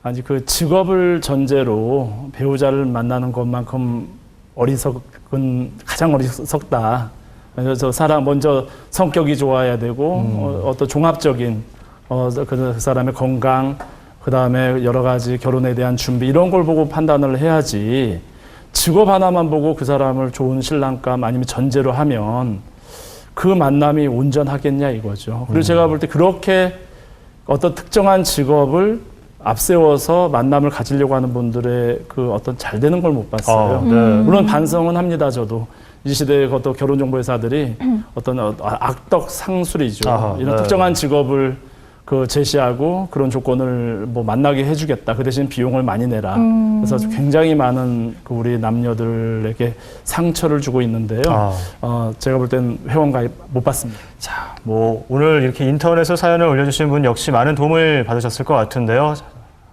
아니 그 직업을 전제로 배우자를 만나는 것만큼 가장 어리석다. 그래서 저 사람 먼저 성격이 좋아야 되고 어떤 종합적인 그 사람의 건강, 그 다음에 여러 가지 결혼에 대한 준비 이런 걸 보고 판단을 해야지. 직업 하나만 보고 그 사람을 좋은 신랑감 아니면 전제로 하면 그 만남이 온전하겠냐 이거죠. 그리고 제가 볼 때 그렇게 어떤 특정한 직업을 앞세워서 만남을 가지려고 하는 분들의 그 어떤 잘 되는 걸 못 봤어요. 네. 물론 반성은 합니다, 저도. 이 시대의 어떤 결혼정보회사들이 어떤 악덕 상술이죠. 아하, 이런 네. 특정한 직업을 제시하고 그런 조건을 뭐 만나게 해주겠다. 그 대신 비용을 많이 내라. 그래서 굉장히 많은 우리 남녀들에게 상처를 주고 있는데요. 제가 볼 땐 회원가입 못 받습니다. 자, 뭐 오늘 이렇게 인터넷에 사연을 올려주신 분 역시 많은 도움을 받으셨을 것 같은데요.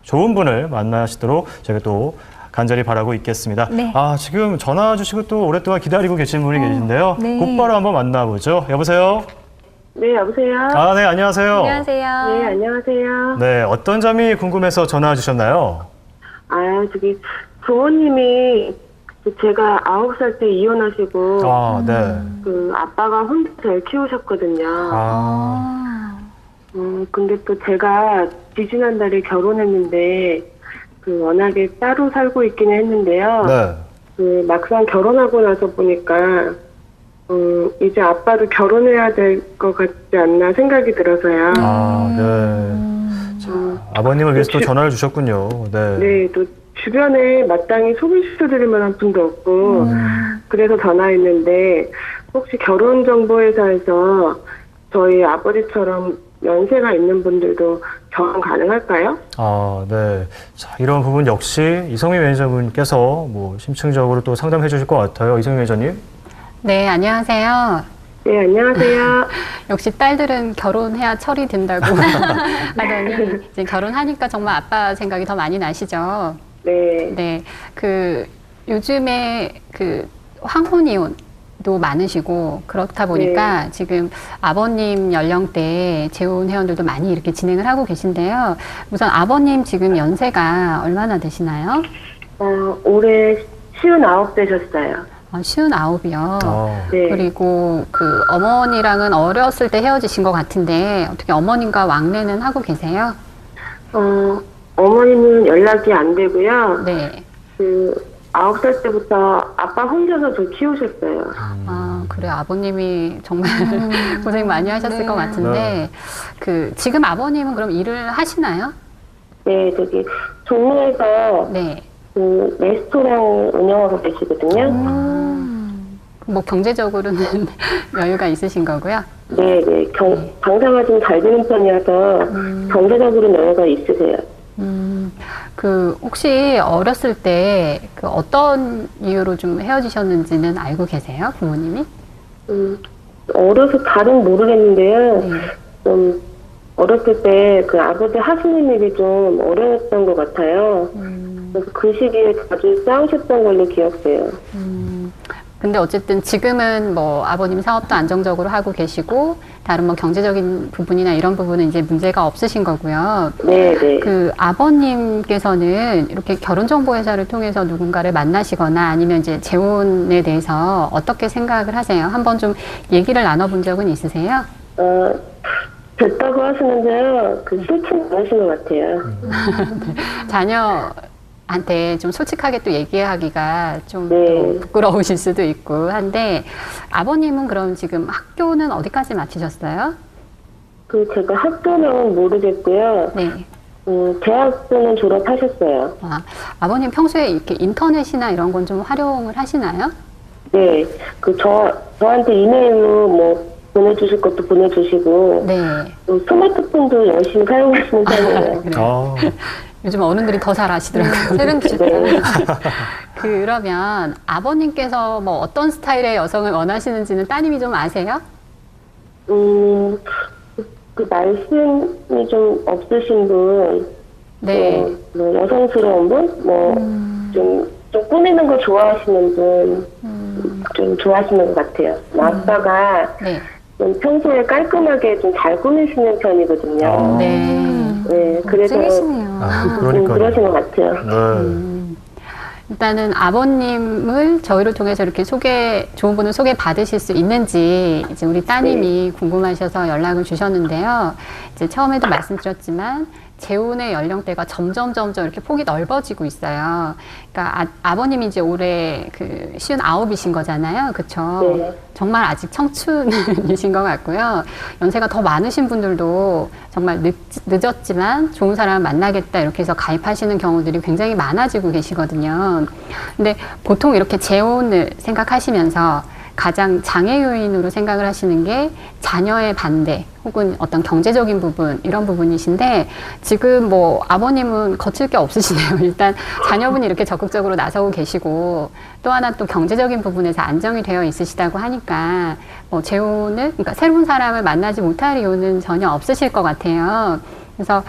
좋은 분을 만나시도록 저희가 또 간절히 바라고 있겠습니다. 네. 지금 전화 주시고 또 오랫동안 기다리고 계신 분이 계신데요. 네. 곧바로 한번 만나보죠. 여보세요? 네, 여보세요? 네, 안녕하세요. 안녕하세요. 네, 안녕하세요. 네, 어떤 점이 궁금해서 전화 주셨나요? 부모님이 제가 9살 때 이혼하시고, 네. 아빠가 혼자 잘 키우셨거든요. 근데 또 제가 지지난달에 결혼했는데, 워낙에 따로 살고 있기는 했는데요. 네. 막상 결혼하고 나서 보니까, 이제 아빠도 결혼해야 될 것 같지 않나 생각이 들어서요. 네. 자, 아버님을 위해서 또 전화를 주셨군요. 네. 네, 또 주변에 마땅히 소개시켜드릴 만한 분도 없고, 그래서 전화했는데, 혹시 결혼정보회사에서 저희 아버지처럼 연세가 있는 분들도 결혼 가능할까요? 네. 자, 이런 부분 역시 이성민 매니저분께서 뭐 심층적으로 또 상담해 주실 것 같아요. 이성민 매니저님. 네, 안녕하세요. 네, 안녕하세요. 역시 딸들은 결혼해야 철이 든다고 하더니 이제 결혼하니까 정말 아빠 생각이 더 많이 나시죠. 네. 네, 요즘에 황혼 이혼도 많으시고 그렇다 보니까 지금 아버님 연령대에 재혼 회원들도 많이 이렇게 진행을 하고 계신데요. 우선 아버님 지금 연세가 얼마나 되시나요? 올해 59 되셨어요. 59이요. 네. 그리고 그 어머니랑은 어렸을 때 헤어지신 것 같은데 어떻게 어머님과 왕래는 하고 계세요? 어머님은 연락이 안 되고요. 네. 9살 때부터 아빠 혼자서 저 키우셨어요. 아, 그래. 아버님이 정말 고생 많이 하셨을 네. 것 같은데, 지금 아버님은 그럼 일을 하시나요? 네, 저기 종로에서 네. 레스토랑 운영하고 계시거든요. 뭐 경제적으로는 여유가 있으신 거고요. 네. 장사가 좀 잘 되는 편이라서 경제적으로 여유가 있으세요. 혹시 어렸을 때 어떤 이유로 좀 헤어지셨는지는 알고 계세요? 부모님이? 어려서 다른 모르겠는데요. 네. 좀 어렸을 때 그 아버지 하시는 일이 좀 어려웠던 것 같아요. 그래서 그 시기에 자주 싸우셨던 걸로 기억돼요. 근데 어쨌든 지금은 뭐 아버님 사업도 안정적으로 하고 계시고 다른 뭐 경제적인 부분이나 이런 부분은 이제 문제가 없으신 거고요. 네. 아버님께서는 이렇게 결혼정보회사를 통해서 누군가를 만나시거나 아니면 이제 재혼에 대해서 어떻게 생각을 하세요? 한번 좀 얘기를 나눠본 적은 있으세요? 됐다고 하시는데요. 싫지는 않으신 것 같아요. 자녀한테 좀 솔직하게 또 얘기하기가 좀 네. 또 부끄러우실 수도 있고 한데 아버님은 그럼 지금 학교는 어디까지 마치셨어요? 제가 학교는 모르겠고요. 네. 대학교는 졸업하셨어요. 아버님 평소에 이렇게 인터넷이나 이런 건 좀 활용을 하시나요? 네. 저한테 이메일로 뭐 보내주실 것도 보내주시고, 네. 스마트폰도 열심히 사용하시는 편이에요. 그래요. 요즘 어른들이 더 잘 아시더라고요. 네. 그러면 아버님께서 뭐 어떤 스타일의 여성을 원하시는지는 따님이 좀 아세요? 말씀이 좀 없으신 분, 네. 뭐 여성스러운 분, 좀 꾸미는 거 좋아하시는 분, 좀 좋아하시는 것 같아요. 아빠가 네. 좀 평소에 깔끔하게 좀 잘 꾸미시는 편이거든요. 네, 그래서 멋쟁이시네요. 그러신 것 같아요. 일단은 아버님을 저희를 통해서 이렇게 좋은 분을 소개받으실 수 있는지 이제 우리 따님이 궁금하셔서 연락을 주셨는데요. 이제 처음에도 말씀드렸지만 재혼의 연령대가 점점 이렇게 폭이 넓어지고 있어요. 그러니까 아버님이 이제 올해 59이신 거잖아요. 그쵸? 네. 정말 아직 청춘이신 것 같고요. 연세가 더 많으신 분들도 정말 늦었지만 좋은 사람을 만나겠다 이렇게 해서 가입하시는 경우들이 굉장히 많아지고 계시거든요. 근데 보통 이렇게 재혼을 생각하시면서 가장 장애 요인으로 생각을 하시는 게 자녀의 반대 혹은 어떤 경제적인 부분 이런 부분이신데 지금 뭐 아버님은 거칠 게 없으시네요. 일단 자녀분이 이렇게 적극적으로 나서고 계시고 또 하나 또 경제적인 부분에서 안정이 되어 있으시다고 하니까 뭐 재혼을 그러니까 새로운 사람을 만나지 못할 이유는 전혀 없으실 것 같아요. 그래서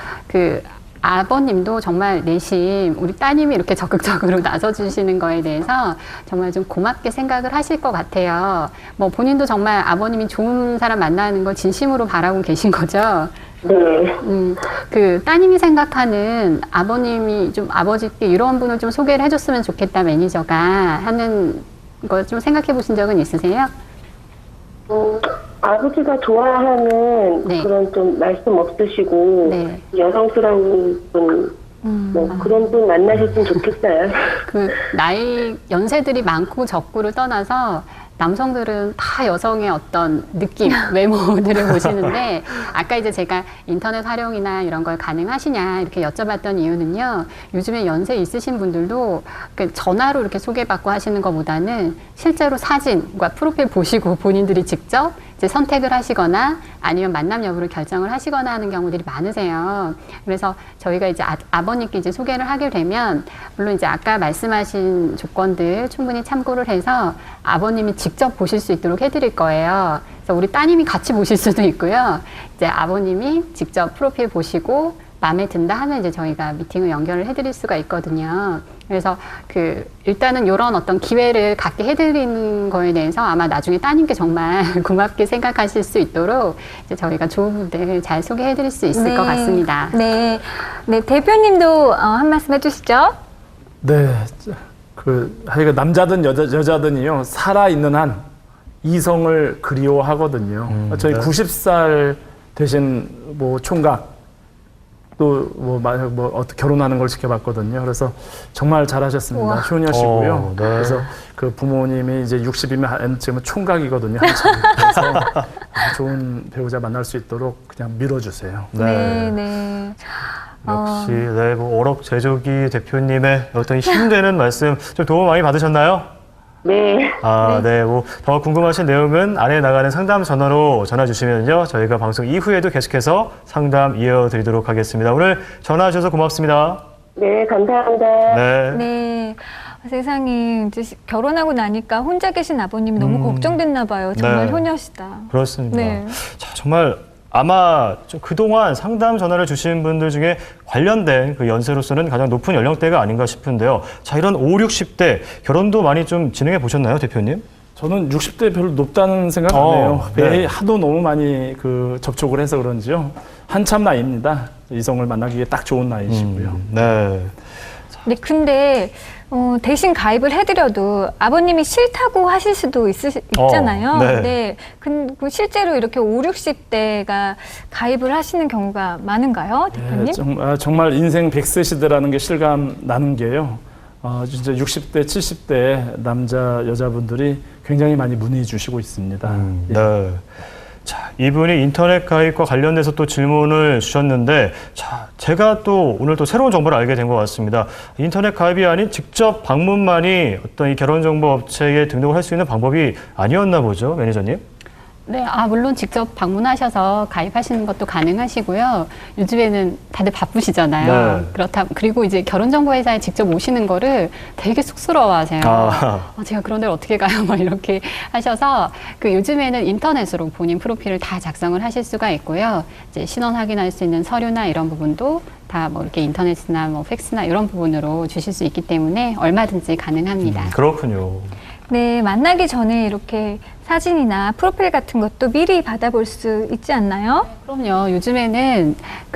아버님도 정말 내심 우리 따님이 이렇게 적극적으로 나서주시는 거에 대해서 정말 좀 고맙게 생각을 하실 것 같아요. 뭐 본인도 정말 아버님이 좋은 사람 만나는 걸 진심으로 바라고 계신 거죠. 네. 따님이 생각하는 아버님이 좀 아버지께 이런 분을 좀 소개를 해줬으면 좋겠다 매니저가 하는 거 좀 생각해 보신 적은 있으세요? 아버지가 좋아하는 네. 그런 좀 말씀 없으시고 네. 여성스러운 분, 그런 분 만나셨으면 좋겠어요. 연세들이 많고 적고를 떠나서 남성들은 다 여성의 어떤 느낌, 외모들을 보시는데 아까 이제 제가 인터넷 활용이나 이런 걸 가능하시냐 이렇게 여쭤봤던 이유는요. 요즘에 연세 있으신 분들도 전화로 이렇게 소개받고 하시는 것보다는 실제로 사진과 프로필 보시고 본인들이 직접 이제 선택을 하시거나 아니면 만남 여부를 결정을 하시거나 하는 경우들이 많으세요. 그래서 저희가 이제 아버님께 이제 소개를 하게 되면 물론 이제 아까 말씀하신 조건들 충분히 참고를 해서 아버님이 직접 보실 수 있도록 해드릴 거예요. 그래서 우리 따님이 같이 보실 수도 있고요. 이제 아버님이 직접 프로필 보시고 마음에 든다 하면 이제 저희가 미팅을 연결을 해드릴 수가 있거든요. 그래서 일단은 이런 어떤 기회를 갖게 해드리는 거에 대해서 아마 나중에 따님께 정말 고맙게 생각하실 수 있도록 이제 저희가 좋은 분들 잘 소개해드릴 수 있을 것 같습니다. 네, 대표님도 한 말씀 해주시죠. 네. 하여간 남자든 여자든이요 살아있는 한 이성을 그리워하거든요. 저희 네. 90살 되신 뭐 총각 또 결혼하는 걸 지켜봤거든요. 그래서 정말 잘하셨습니다. 우와. 효녀시고요. 네. 그래서 그 부모님이 이제 60이면 지금 총각이거든요. 한참. 그래서 좋은 배우자 만날 수 있도록 그냥 밀어주세요. 네, 네. 역시 네, 뭐 오록 제조기 대표님의 어떤 힘되는 말씀 좀 도움 많이 받으셨나요? 네. 네, 뭐 더 궁금하신 내용은 아래 나가는 상담 전화로 전화 주시면요, 저희가 방송 이후에도 계속해서 상담 이어드리도록 하겠습니다. 오늘 전화 주셔서 고맙습니다. 네, 감사합니다. 네. 네. 세상에 이제 결혼하고 나니까 혼자 계신 아버님이 너무 걱정됐나 봐요. 정말 네. 효녀시다. 그렇습니다. 네. 자, 정말 아마 좀 그동안 상담 전화를 주신 분들 중에 관련된 그 연세로서는 가장 높은 연령대가 아닌가 싶은데요. 자, 이런 5, 60대 결혼도 많이 좀 진행해 보셨나요, 대표님? 저는 60대 별로 높다는 생각 안 해요. 네. 하도 너무 많이 접촉을 해서 그런지요. 한참 나이입니다. 이성을 만나기에 딱 좋은 나이시고요. 네. 네, 근데 대신 가입을 해드려도 아버님이 싫다고 하실 수도 있잖아요. 네. 근데 실제로 이렇게 5, 60대가 가입을 하시는 경우가 많은가요, 대표님? 네, 정말 인생 100세 시대라는 게 실감 나는 게요. 진짜 60대, 70대 남자, 여자분들이 굉장히 많이 문의 주시고 있습니다. 예. 네. 자, 이분이 인터넷 가입과 관련돼서 또 질문을 주셨는데, 자, 제가 또 오늘 또 새로운 정보를 알게 된 것 같습니다. 인터넷 가입이 아닌 직접 방문만이 어떤 이 결혼정보업체에 등록을 할 수 있는 방법이 아니었나 보죠, 매니저님? 네, 물론 직접 방문하셔서 가입하시는 것도 가능하시고요. 요즘에는 다들 바쁘시잖아요. 네. 그리고 이제 결혼정보회사에 직접 오시는 거를 되게 쑥스러워하세요. 제가 그런 데를 어떻게 가요? 막 이렇게 하셔서 요즘에는 인터넷으로 본인 프로필을 다 작성을 하실 수가 있고요. 이제 신원 확인할 수 있는 서류나 이런 부분도 다 뭐 이렇게 인터넷이나 뭐 팩스나 이런 부분으로 주실 수 있기 때문에 얼마든지 가능합니다. 그렇군요. 네, 만나기 전에 이렇게 사진이나 프로필 같은 것도 미리 받아볼 수 있지 않나요? 그럼요. 요즘에는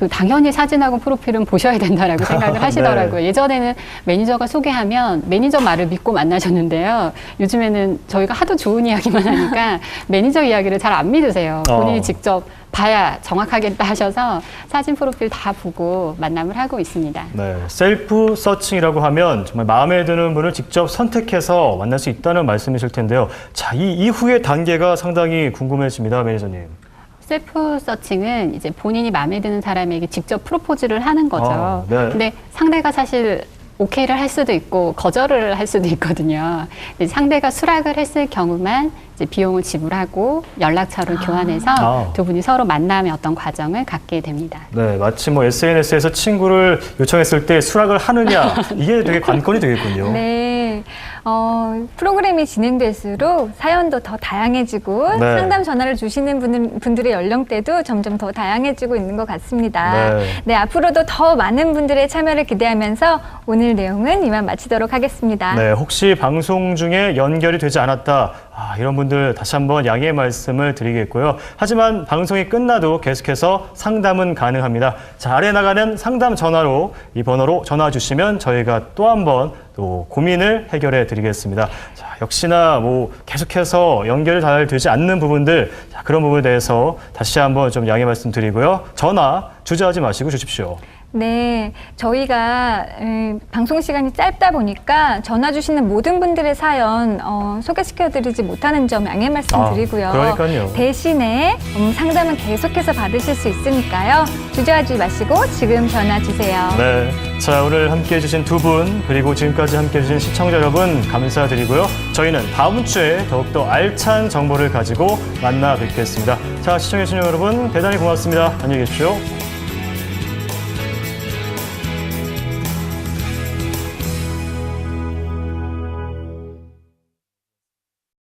당연히 사진하고 프로필은 보셔야 된다라고 생각을 하시더라고요. 네. 예전에는 매니저가 소개하면 매니저 말을 믿고 만나셨는데요. 요즘에는 저희가 하도 좋은 이야기만 하니까 매니저 이야기를 잘 안 믿으세요. 본인이 직접 봐야 정확하겠다 하셔서 사진 프로필 다 보고 만남을 하고 있습니다. 네, 셀프 서칭이라고 하면 정말 마음에 드는 분을 직접 선택해서 만날 수 있다는 말씀이실 텐데요. 자, 이 이후의 단계가 상당히 궁금해집니다, 매니저님. 셀프 서칭은 이제 본인이 마음에 드는 사람에게 직접 프로포즈를 하는 거죠. 네. 근데 상대가 사실 오케이를 할 수도 있고 거절을 할 수도 있거든요. 근데 상대가 수락을 했을 경우만 이제 비용을 지불하고 연락처를 교환해서 두 분이 서로 만남의 어떤 과정을 갖게 됩니다. 네, 마치 뭐 SNS에서 친구를 요청했을 때 수락을 하느냐, 이게 되게 관건이 되겠군요. 네. 프로그램이 진행될수록 사연도 더 다양해지고 네. 상담 전화를 주시는 분들의 연령대도 점점 더 다양해지고 있는 것 같습니다. 네. 네, 앞으로도 더 많은 분들의 참여를 기대하면서 오늘 내용은 이만 마치도록 하겠습니다. 네, 혹시 방송 중에 연결이 되지 않았다, 이런 분들 다시 한번 양해의 말씀을 드리겠고요. 하지만 방송이 끝나도 계속해서 상담은 가능합니다. 자, 아래 나가는 상담 전화로 이 번호로 전화 주시면 저희가 또 한 번 또 고민을 해결해 드리겠습니다. 자, 역시나 뭐 계속해서 연결이 잘 되지 않는 부분들, 자, 그런 부분에 대해서 다시 한번 좀 양해 말씀드리고요. 전화 주저하지 마시고 주십시오. 네, 저희가 방송 시간이 짧다 보니까 전화 주시는 모든 분들의 사연 소개시켜드리지 못하는 점 양해 말씀드리고요. 그러니까요. 대신에 상담은 계속해서 받으실 수 있으니까요. 주저하지 마시고 지금 전화 주세요. 네, 자, 오늘 함께해 주신 두 분, 그리고 지금까지 함께해 주신 시청자 여러분 감사드리고요. 저희는 다음 주에 더욱더 알찬 정보를 가지고 만나 뵙겠습니다. 자, 시청해 주신 여러분 대단히 고맙습니다. 안녕히 계십시오.